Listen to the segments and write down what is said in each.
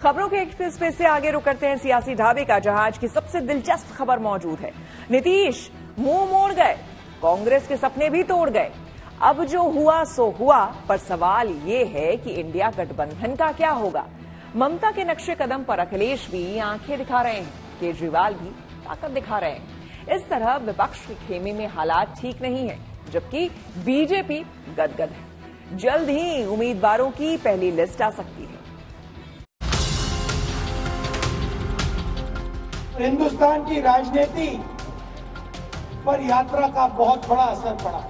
खबरों के एक्सप्रेस पे से आगे रुक करते हैं सियासी ढाबे का, जहां आज की सबसे दिलचस्प खबर मौजूद है। नीतीश मुंह मोड़ गए, कांग्रेस के सपने भी तोड़ गए। अब जो हुआ सो हुआ, पर सवाल ये है कि इंडिया गठबंधन का क्या होगा। ममता के नक्शे कदम पर अखिलेश भी आंखें दिखा रहे हैं, केजरीवाल भी ताकत दिखा रहे हैं। इस तरह विपक्ष के खेमे में हालात ठीक नहीं है, जबकि बीजेपी गदगद है। जल्द ही उम्मीदवारों की पहली लिस्ट आ सकती है। हिंदुस्तान की राजनीति पर यात्रा का बहुत बड़ा असर पड़ा।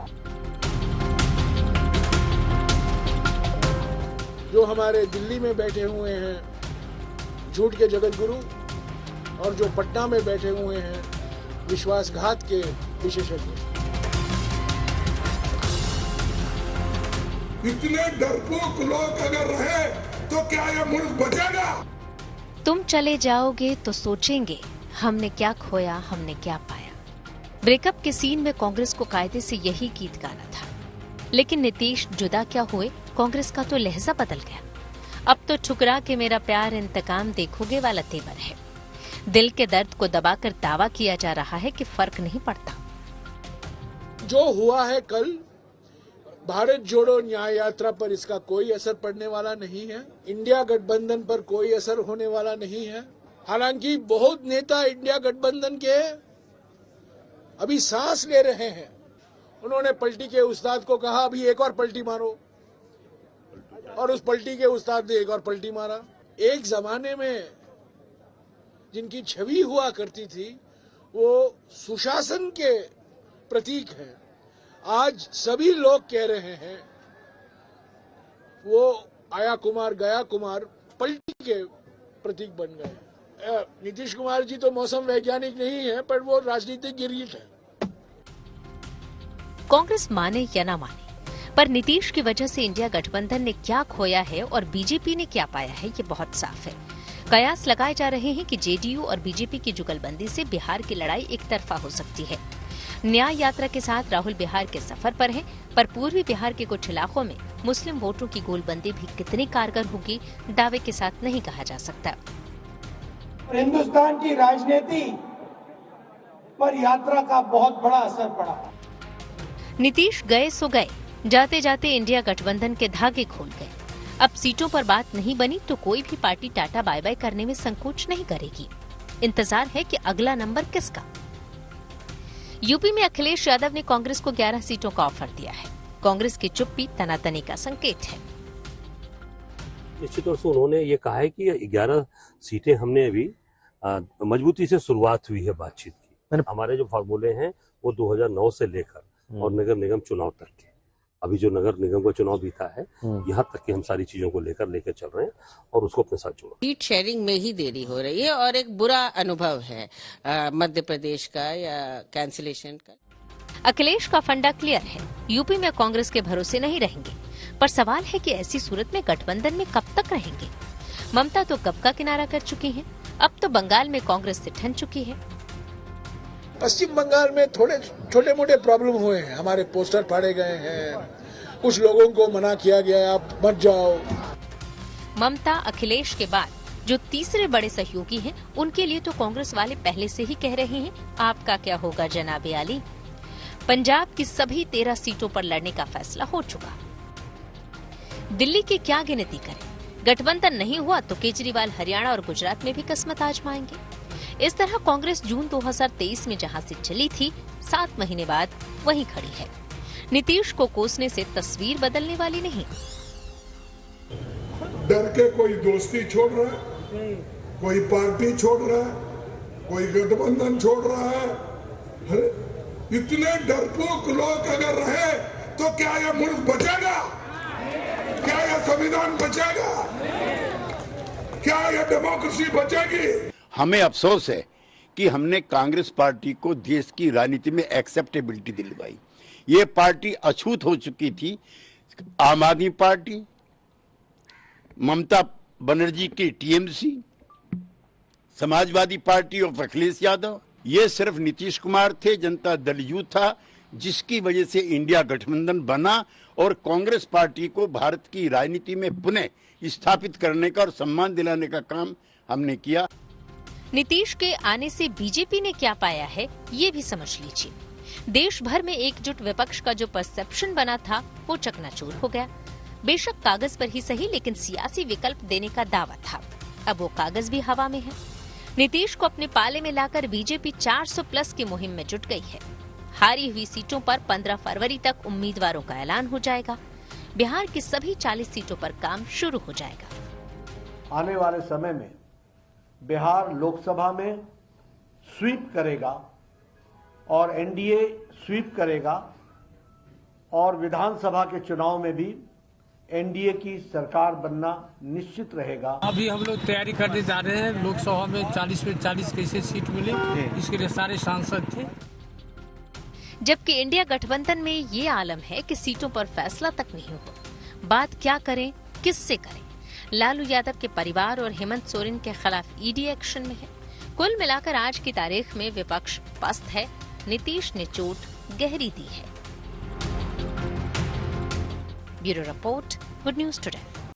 जो हमारे दिल्ली में बैठे हुए हैं झूठ के जगत गुरु, और जो पटना में बैठे हुए हैं विश्वासघात के विशेषज्ञ। इतने डरपोक लोग अगर रहे तो क्या यह मुल्क बचेगा? तुम चले जाओगे तो सोचेंगे हमने क्या खोया, हमने क्या पाया। ब्रेकअप के सीन में कांग्रेस को कायदे से यही गीत गाना था, लेकिन नीतीश जुदा क्या हुए, कांग्रेस का तो लहजा बदल गया। अब तो ठुकरा के मेरा प्यार इंतकाम देखोगे वाला तेवर है। दिल के दर्द को दबाकर दावा किया जा रहा है कि फर्क नहीं पड़ता। जो हुआ है कल, भारत जोड़ो न्याय यात्रा पर इसका कोई असर पड़ने वाला नहीं है। इंडिया गठबंधन पर कोई असर होने वाला नहीं है। हालांकि बहुत नेता इंडिया गठबंधन के अभी सांस ले रहे हैं। उन्होंने पलटी के उस्ताद को कहा अभी एक और पलटी मारो, और उस पलटी के उस्ताद ने एक और पलटी मारा। एक जमाने में जिनकी छवि हुआ करती थी वो सुशासन के प्रतीक हैं, आज सभी लोग कह रहे हैं वो आया कुमार गया कुमार पलटी के प्रतीक बन गए। नीतीश कुमार जी तो मौसम वैज्ञानिक नहीं है, पर वो राजनीतिक गिरीश है। कांग्रेस माने या ना माने, पर नीतीश की वजह से इंडिया गठबंधन ने क्या खोया है और बीजेपी ने क्या पाया है, ये बहुत साफ है। कयास लगाए जा रहे हैं कि जेडीयू और बीजेपी की जुगलबंदी से बिहार की लड़ाई एक तरफा हो सकती है। न्याय यात्रा के साथ राहुल बिहार के सफर पर हैं, पर पूर्वी बिहार के कुछ इलाकों में मुस्लिम वोटों की गोलबंदी भी कितनी कारगर होगी, दावे के साथ नहीं कहा जा सकता। हिंदुस्तान की राजनीति पर यात्रा का बहुत बड़ा असर पड़ा। नीतीश गए सो गए, जाते जाते इंडिया गठबंधन के धागे खोल गए। अब सीटों पर बात नहीं बनी तो कोई भी पार्टी टाटा बाय बाय करने में संकोच नहीं करेगी। इंतजार है कि अगला नंबर किसका। यूपी में अखिलेश यादव ने कांग्रेस को 11 सीटों का ऑफर दिया है। कांग्रेस की चुप्पी तनातनी का संकेत है। निश्चित तौर से उन्होंने ये कहा है कि 11 सीटें हमने अभी मजबूती से शुरुआत हुई है बातचीत की। हमारे जो फार्मूले हैं वो 2009 से लेकर और नगर निगम चुनाव तक के, अभी जो नगर निगम का चुनाव बीता है यहाँ तक की हम सारी चीजों को लेकर चल रहे हैं और उसको अपने साथ जोड़। सीट शेयरिंग में ही देरी हो रही है और एक बुरा अनुभव है मध्य प्रदेश का या कैंसिलेशन का। अखिलेश का फंडा क्लियर है, यूपी में कांग्रेस के भरोसे नहीं रहेंगे, पर सवाल है कि ऐसी सूरत में गठबंधन में कब तक रहेंगे। ममता तो कब का किनारा कर चुकी हैं, अब तो बंगाल में कांग्रेस से ठन चुकी है। पश्चिम बंगाल में थोड़े छोटे मोटे प्रॉब्लम हुए हैं, हमारे पोस्टर फाड़े गए हैं, कुछ लोगों को मना किया गया आप मत जाओ। ममता अखिलेश के बाद जो तीसरे बड़े सहयोगी हैं, उनके लिए तो कांग्रेस वाले पहले से ही कह रहे हैं आपका क्या होगा जनाबे आली। पंजाब की सभी 13 सीटों पर लड़ने का फैसला हो चुका। दिल्ली की क्या गिनती करें, गठबंधन नहीं हुआ तो केजरीवाल हरियाणा और गुजरात में भी किस्मत आजमाएंगे। इस तरह कांग्रेस जून 2023 में जहां से चली थी, 7 महीने बाद वहीं खड़ी है। नीतीश को कोसने से तस्वीर बदलने वाली नहीं। डर के कोई दोस्ती छोड़ रहा है, कोई पार्टी छोड़ रहा है, कोई गठबंधन छोड़ रहा है। अरे इतने डरपोक लोग अगर रहे तो क्या यह मुल्क बचेगा? क्या यह संविधान बचेगा? क्या यह डेमोक्रेसी बचेगी? हमें अफसोस है कि हमने कांग्रेस पार्टी को देश की राजनीति में एक्सेप्टेबिलिटी दिलवाई। ये पार्टी अछूत हो चुकी थी। आम आदमी पार्टी, ममता बनर्जी की TMC, Samajwadi party of Akhilesh Yadav, ये सिर्फ नीतीश कुमार थे, जनता दल यू था, जिसकी वजह से इंडिया गठबंधन बना और कांग्रेस पार्टी को भारत की राजनीति में पुनः स्थापित करने का और सम्मान दिलाने का काम हमने किया। नीतीश के आने से बीजेपी ने क्या पाया है, ये भी समझ लीजिए। देश भर में एकजुट विपक्ष का जो परसेप्शन बना था वो चकनाचूर हो गया। बेशक कागज पर ही सही, लेकिन सियासी विकल्प देने का दावा था। अब वो कागज भी हवा में है। नीतीश को अपने पाले में लाकर बीजेपी 400 प्लस की मुहिम में जुट गई है। हारी हुई सीटों पर 15 फरवरी तक उम्मीदवारों का ऐलान हो जाएगा। बिहार की सभी 40 सीटों पर काम शुरू हो जाएगा। आने वाले समय में बिहार लोकसभा में स्वीप करेगा और एनडीए स्वीप करेगा और विधानसभा के चुनाव में भी एनडीए की सरकार बनना निश्चित रहेगा। अभी हम लोग तैयारी करने जा रहे हैं। लोकसभा में 40 में 40 कैसे सीट मिले, इसके लिए सारे सांसद थे। जबकि इंडिया गठबंधन में ये आलम है कि सीटों पर फैसला तक नहीं हो। बात क्या करें, किससे करें? लालू यादव के परिवार और हेमंत सोरेन के खिलाफ ईडी एक्शन में है। कुल मिलाकर आज की तारीख में विपक्ष पस्त है। नीतीश ने चोट गहरी दी है। Bureau report, good news today.